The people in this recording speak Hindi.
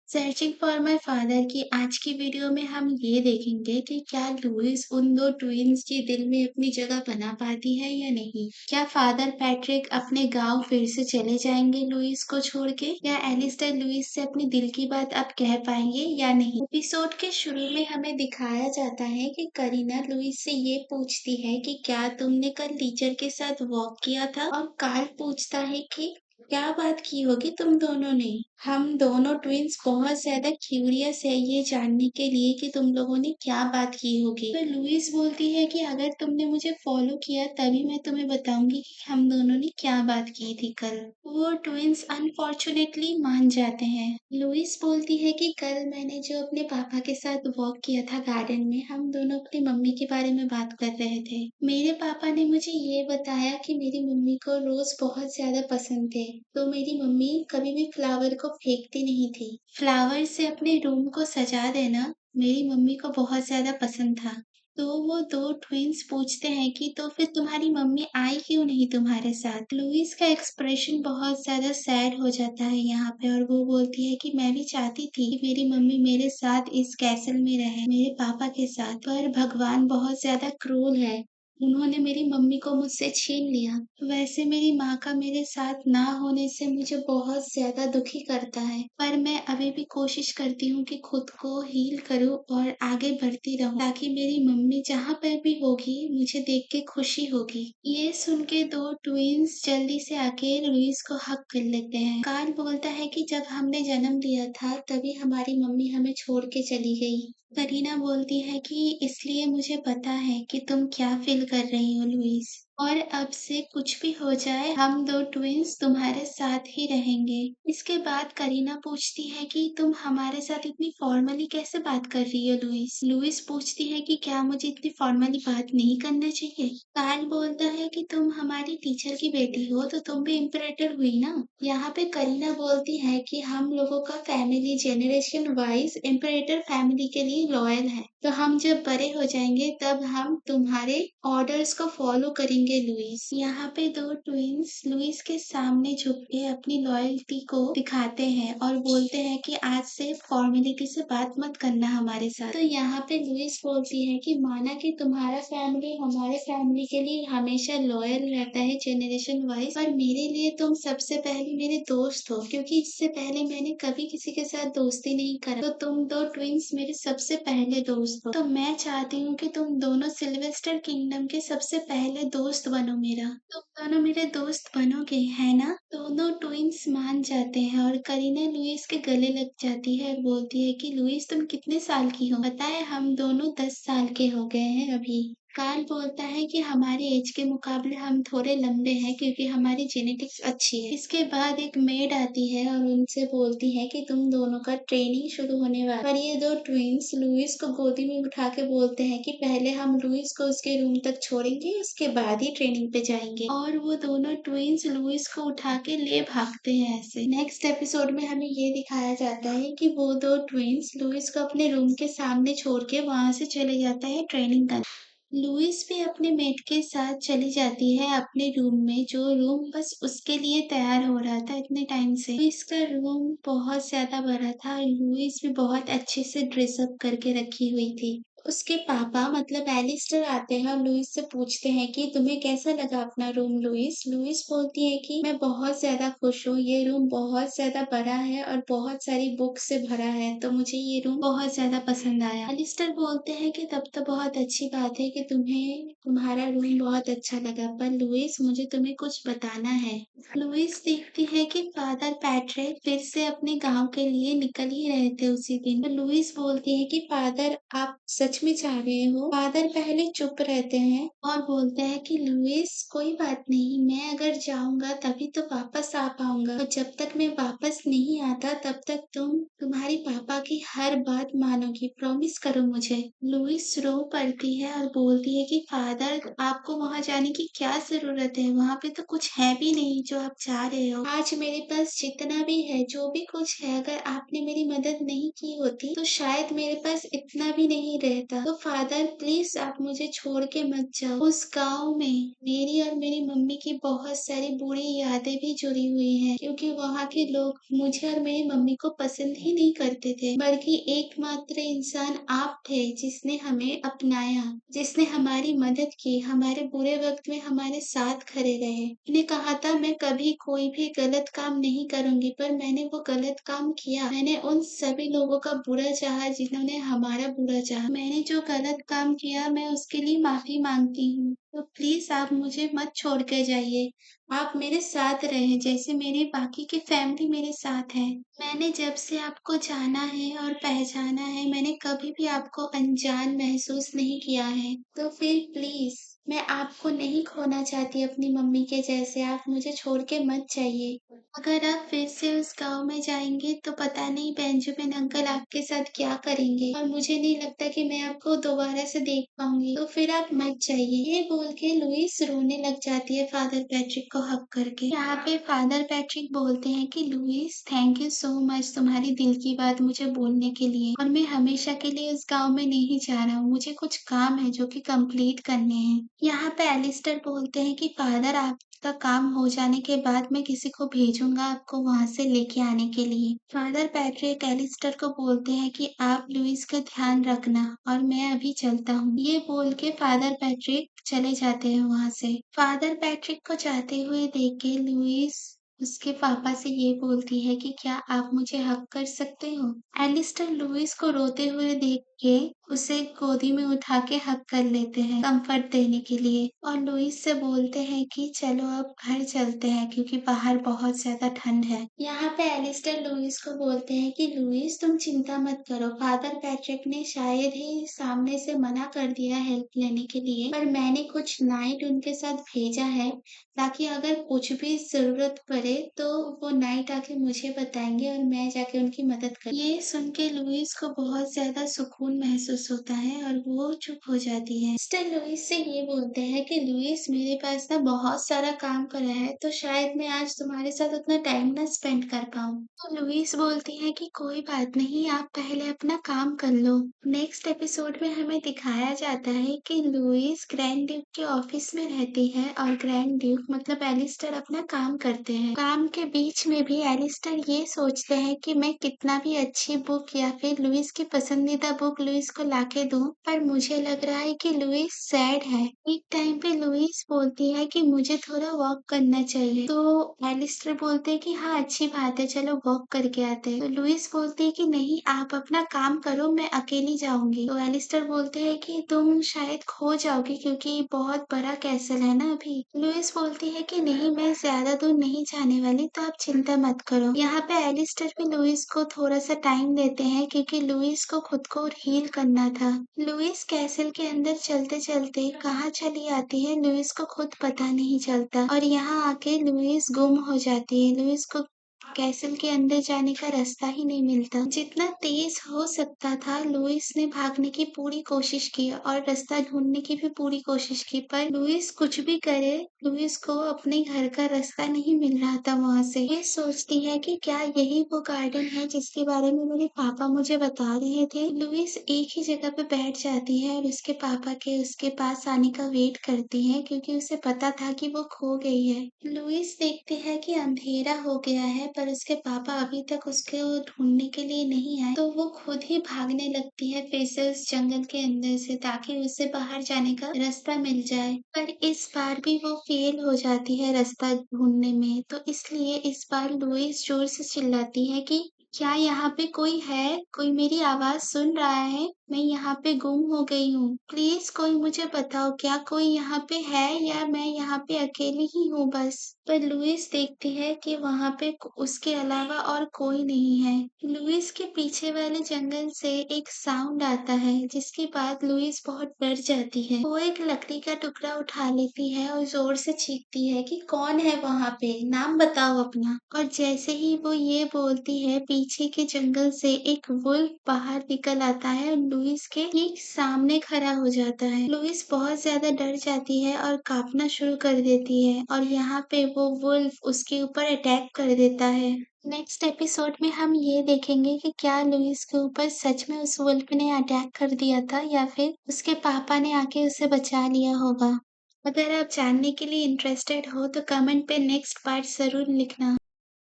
सर्चिंग फॉर माय फादर की आज की वीडियो में हम ये देखेंगे कि क्या लुइस उन दो ट्विन्स के दिल में अपनी जगह बना पाती है या नहीं। क्या फादर पैट्रिक अपने गांव फिर से चले जाएंगे लुइस को छोड़ के, या एलिस्टर लुइस से अपने दिल की बात अब कह पाएंगे या नहीं। एपिसोड के शुरू में हमें दिखाया जाता है कि करीना लुइस से ये पूछती है कि क्या तुमने कल टीचर के साथ वॉक किया था, और कार्ल पूछता है कि क्या बात की होगी तुम दोनों ने। हम दोनों ट्विन्स बहुत ज्यादा क्यूरियस है ये जानने के लिए कि तुम लोगों ने क्या बात की होगी। तो लुइस बोलती है कि अगर तुमने मुझे फॉलो किया तभी मैं तुम्हें बताऊंगी कि हम दोनों ने क्या बात की थी कल। वो ट्विन्स अनफॉर्चुनेटली मान जाते हैं। लुइस बोलती है कि कल मैंने जो अपने पापा के साथ वॉक किया था गार्डन में, हम दोनों अपनी मम्मी के बारे में बात कर रहे थे। मेरे पापा ने मुझे ये बताया कि मेरी मम्मी को रोज बहुत ज्यादा पसंद थे, तो मेरी मम्मी कभी भी फ्लावर को फेंकती नहीं थी। फ्लावर से अपने रूम को सजा देना मेरी मम्मी को बहुत ज्यादा पसंद था। तो वो दो ट्विन्स पूछते हैं कि तो फिर तुम्हारी मम्मी आई क्यों नहीं तुम्हारे साथ। लुइस का एक्सप्रेशन बहुत ज्यादा सैड हो जाता है यहाँ पे, और वो बोलती है कि मैं भी चाहती थी कि मेरी मम्मी मेरे साथ इस कैसल में रहे, मेरे पापा के साथ, पर भगवान बहुत ज्यादा क्रूर है, उन्होंने मेरी मम्मी को मुझसे छीन लिया। वैसे मेरी माँ का मेरे साथ ना होने से मुझे बहुत ज्यादा दुखी करता है, पर मैं अभी भी कोशिश करती हूँ कि खुद को हील करूँ और आगे बढ़ती रहूँ, ताकि मेरी मम्मी जहाँ पर भी होगी मुझे देख के खुशी होगी। ये सुन के दो ट्विन्स जल्दी से आके लुइस को हक कर लेते हैं। कार्ल बोलता है कि जब हमने जन्म लिया था तभी हमारी मम्मी हमें छोड़ के चली गई। करीना बोलती है कि इसलिए मुझे पता है कि तुम क्या फील कर रही हो लुइस, और अब से कुछ भी हो जाए हम दो ट्विन्स तुम्हारे साथ ही रहेंगे। इसके बाद करीना पूछती है कि तुम हमारे साथ इतनी फॉर्मली कैसे बात कर रही हो लुइस। लुइस पूछती है कि क्या मुझे इतनी फॉर्मली बात नहीं करना चाहिए। कार्ल बोलता है कि तुम हमारी टीचर की बेटी हो तो तुम भी इम्परेटर हुई ना। यहाँ पे करीना बोलती है कि हम लोगों का फैमिली जेनरेशन वाइज इम्परेटर फैमिली के लिए लॉयल है, तो हम जब बड़े हो जाएंगे तब हम तुम्हारे ऑर्डर्स को फॉलो करेंगे लुइस। यहाँ पे दो ट्विन्स लुइस के सामने झुक के अपनी लॉयल्टी को दिखाते हैं और बोलते हैं कि आज से फॉर्मेलिटी से बात मत करना हमारे साथ। तो यहाँ पे लुइस बोलती है कि माना कि तुम्हारा फैमिली हमारे फैमिली के लिए हमेशा लॉयल रहता है जेनरेशन वाइज, पर मेरे लिए तुम सबसे पहले मेरे दोस्त हो, क्योंकि इससे पहले मैंने कभी किसी के साथ दोस्ती नहीं करा, तो तुम दो ट्विन्स मेरे सबसे पहले दोस्त हो। तो मैं चाहती हूँ कि तुम दोनों सिल्वेस्टर किंगडम के सबसे पहले दोस्त बनो मेरा। तुम दोनों मेरे दोस्त बनोगे है ना। दोनों ट्विन्स मान जाते हैं और करीना लुइस के गले लग जाती है और बोलती है कि लुइस तुम कितने साल की हो। पता है हम दोनों 10 साल के हो गए हैं अभी। कार्ल बोलता है कि हमारे एज के मुकाबले हम थोड़े लंबे हैं क्योंकि हमारी जेनेटिक्स अच्छी है। इसके बाद एक मेड आती है और उनसे बोलती है कि तुम दोनों का ट्रेनिंग शुरू होने वाला है। पर ये दो ट्विन्स लुइस को गोदी में उठा के बोलते हैं कि पहले हम लुइस को उसके रूम तक छोड़ेंगे, उसके बाद ही ट्रेनिंग पे जाएंगे। और वो दोनों ट्विन्स लुइस को उठा के ले भागते हैं। ऐसे नेक्स्ट एपिसोड में हमें ये दिखाया जाता है कि वो दो ट्विन्स लुइस को अपने रूम के सामने छोड़ के वहां से चले जाता है ट्रेनिंग करने। लुइस भी अपने मेट के साथ चली जाती है अपने रूम में, जो रूम बस उसके लिए तैयार हो रहा था इतने टाइम से। लुइस का रूम बहुत ज्यादा बड़ा था और लुइस भी बहुत अच्छे से ड्रेसअप करके रखी हुई थी। उसके पापा मतलब एलिस्टर आते हैं और लुइस से पूछते हैं कि तुम्हें कैसा लगा अपना रूम लुइस। लुइस बोलती है कि मैं बहुत ज्यादा खुश हूँ, ये रूम बहुत ज्यादा बड़ा है और बहुत सारी बुक से भरा है, तो मुझे ये रूम बहुत ज्यादा पसंद आया। एलिस्टर बोलते हैं कि तब तो बहुत अच्छी बात है कि तुम्हें तुम्हारा रूम बहुत अच्छा लगा, पर लुइस मुझे तुम्हें कुछ बताना है। लुइस देखती है कि फादर पैट्रिक फिर से अपने गांव के लिए निकल ही रहे थे उसी दिन। तो लुइस बोलती है कि फादर आप सच में चाह रहे हो। फादर पहले चुप रहते हैं और बोलते हैं कि लुइस कोई बात नहीं, मैं अगर जाऊंगा तभी तो वापस आ पाऊंगा, और जब तक मैं वापस नहीं आता तब तक तुम तुम्हारे पापा की हर बात मानोगी, प्रॉमिस करो मुझे। लुइस रो पड़ती है और बोलती है कि फादर आपको वहां जाने की क्या जरूरत है, वहां पे तो कुछ है भी नहीं जो आप चाह रहे हो। आज मेरे पास जितना भी है, जो भी कुछ है, अगर आपने मेरी मदद नहीं की होती तो शायद मेरे पास इतना भी नहीं रह रहता। तो फादर प्लीज आप मुझे छोड़ के मत जाओ। उस गाँव में मेरी और मेरी मम्मी की बहुत सारी बुरी यादें भी जुड़ी हुई हैं, क्योंकि वहाँ के लोग मुझे और मेरी मम्मी को पसंद ही नहीं करते थे, बल्कि एकमात्र इंसान आप थे जिसने हमें अपनाया, जिसने हमारी मदद की, हमारे बुरे वक्त में हमारे साथ खड़े रहे। मैंने कहा था मैं कभी कोई भी गलत काम नहीं करूंगी, पर मैंने वो गलत काम किया। मैंने उन सभी लोगों का बुरा चाहा जिन्होंने हमारा बुरा चाहा। मैंने जो गलत काम किया मैं उसके लिए माफी मांगती हूँ। तो प्लीज आप मुझे मत छोड़ के जाइए। आप मेरे साथ रहें जैसे मेरी बाकी की फैमिली मेरे साथ है। मैंने जब से आपको जाना है और पहचाना है, मैंने कभी भी आपको अनजान महसूस नहीं किया है। तो फिर प्लीज मैं आपको नहीं खोना चाहती अपनी मम्मी के जैसे। आप मुझे छोड़ के मत जाइए। अगर आप फिर से उस गांव में जाएंगे तो पता नहीं बेंजामिन अंकल आपके साथ क्या करेंगे, और मुझे नहीं लगता कि मैं आपको दोबारा से देख पाऊंगी। तो फिर आप मत जाइए। ये बोल के लुइस रोने लग जाती है फादर पैट्रिक को हक करके। यहाँ पे फादर पैट्रिक बोलते हैं कि Louis thank you so much तुम्हारी दिल की बात मुझे बोलने के लिए, और मैं हमेशा के लिए उस गांव में नहीं जा रहा हूँ। मुझे कुछ काम है जो कि कंप्लीट करने हैं। यहाँ पे एलिस्टर बोलते हैं कि फादर आपका काम हो जाने के बाद मैं किसी को भेजूंगा आपको वहां से लेके आने के लिए। फादर पैट्रिक एलिस्टर को बोलते हैं कि आप लुइस का ध्यान रखना और मैं अभी चलता हूँ। ये बोल के फादर पैट्रिक चले जाते हैं वहां से। फादर पैट्रिक को जाते हुए देख के लुइस उसके पापा से ये बोलती है कि क्या आप मुझे हक कर सकते हो। एलिस्टर लुइस को रोते हुए देख के उसे गोदी में उठा के हक कर लेते हैं कंफर्ट देने के लिए, और लुइस से बोलते हैं कि चलो अब घर चलते हैं क्योंकि बाहर बहुत ज्यादा ठंड है। यहाँ पे एलिस्टर लुइस को बोलते हैं कि लुइस तुम चिंता मत करो, फादर पैट्रिक ने शायद ही सामने से मना कर दिया हेल्प लेने के लिए, पर मैंने कुछ नाइट उनके साथ भेजा है ताकि अगर कुछ भी जरूरत पड़े तो वो नाइट आके मुझे बताएंगे और मैं जाके उनकी मदद कर। ये सुन के लुइस को बहुत ज्यादा सुकून महसूस होता है और वो चुप हो जाती है। मिस्टर लुइस से ये बोलते हैं कि लुइस मेरे पास ना बहुत सारा काम करा है, तो शायद मैं आज तुम्हारे साथ उतना टाइम ना स्पेंड कर पाऊँ। तो लुइस बोलती है कि कोई बात नहीं, आप पहले अपना काम कर लो। नेक्स्ट एपिसोड में हमें दिखाया जाता है कि लुइस ग्रैंड ड्यूक के ऑफिस में रहती है और ग्रैंड ड्यूक मतलब एलिस्टर अपना काम करते हैं। काम के बीच में भी एलिस्टर ये सोचते हैं कि मैं कितना भी अच्छी बुक या फिर लुइस की पसंदीदा बुक लुइस को लाके दूं, पर मुझे लग रहा है कि लुइस सैड है। एक टाइम पे लुइस बोलती है कि मुझे थोड़ा वॉक करना चाहिए, तो एलिस्टर बोलते हैं कि हाँ अच्छी बात है, चलो वॉक करके आते हैं। तो लुइस बोलती है कि नहीं आप अपना काम करो, मैं अकेली जाऊंगी। तो एलिस्टर बोलते हैं कि तुम शायद खो जाओगी क्योंकि बहुत बड़ा कैसल है ना अभी। लुइस बोलती है कि नहीं मैं ज्यादा दूर नहीं जाने वाली, तो आप चिंता मत करो। यहाँ पे एलिस्टर भी लुइस को थोड़ा सा टाइम देते हैं क्योंकि लुइस को खुद को हील करना था। लुइस कैसल के अंदर चलते चलते कहाँ चली आती है लुइस को खुद पता नहीं चलता, और यहाँ आके लुइस गुम हो जाती है। लुइस को कैसल के अंदर जाने का रास्ता ही नहीं मिलता। जितना तेज हो सकता था लुइस ने भागने की पूरी कोशिश की और रास्ता ढूंढने की भी पूरी कोशिश की, पर लुइस कुछ भी करे लुइस को अपने घर का रास्ता नहीं मिल रहा था वहां से। ये सोचती है कि क्या यही वो गार्डन है जिसके बारे में मेरे पापा मुझे बता रहे थे। लुइस एक ही जगह पे बैठ जाती है और उसके पापा के उसके पास आने का वेट करती है क्योंकि उसे पता था कि वो खो गई है। लुइस देखती है कि अंधेरा हो गया है पर उसके पापा अभी तक उसको ढूंढने के लिए नहीं आए, तो वो खुद ही भागने लगती है फिर से उस जंगल के अंदर से ताकि उसे बाहर जाने का रास्ता मिल जाए। पर इस बार भी वो फेल हो जाती है रास्ता ढूंढने में, तो इसलिए इस बार लुइस जोर से चिल्लाती है कि क्या यहाँ पे कोई है? कोई मेरी आवाज सुन रहा है? मैं यहाँ पे गुम हो गई हूँ। प्लीज कोई मुझे बताओ क्या कोई यहाँ पे है या मैं यहाँ पे अकेली ही हूँ बस। पर लुइस देखती है कि वहाँ पे उसके अलावा और कोई नहीं है। लुइस के पीछे वाले जंगल से एक साउंड आता है जिसके बाद लुइस बहुत डर जाती है। वो एक लकड़ी का टुकड़ा उठा लेती है और जोर से चीखती है कि कौन है वहाँ पे, नाम बताओ अपना। और जैसे ही वो ये बोलती है पीछे के जंगल से एक वुल्फ बाहर निकल आता है और लुइस के ठीक सामने खड़ा हो जाता है। लुइस बहुत ज्यादा डर जाती है और कांपना शुरू कर देती है और यहाँ पे वो वुल्फ उसके ऊपर अटैक कर देता है। नेक्स्ट एपिसोड में हम ये देखेंगे कि क्या लुइस के ऊपर सच में उस वुल्फ ने अटैक कर दिया था या फिर उसके पापा ने आके उसे बचा लिया होगा। अगर आप जानने के लिए इंटरेस्टेड हो तो कमेंट पे नेक्स्ट पार्ट ज़रूर लिखना।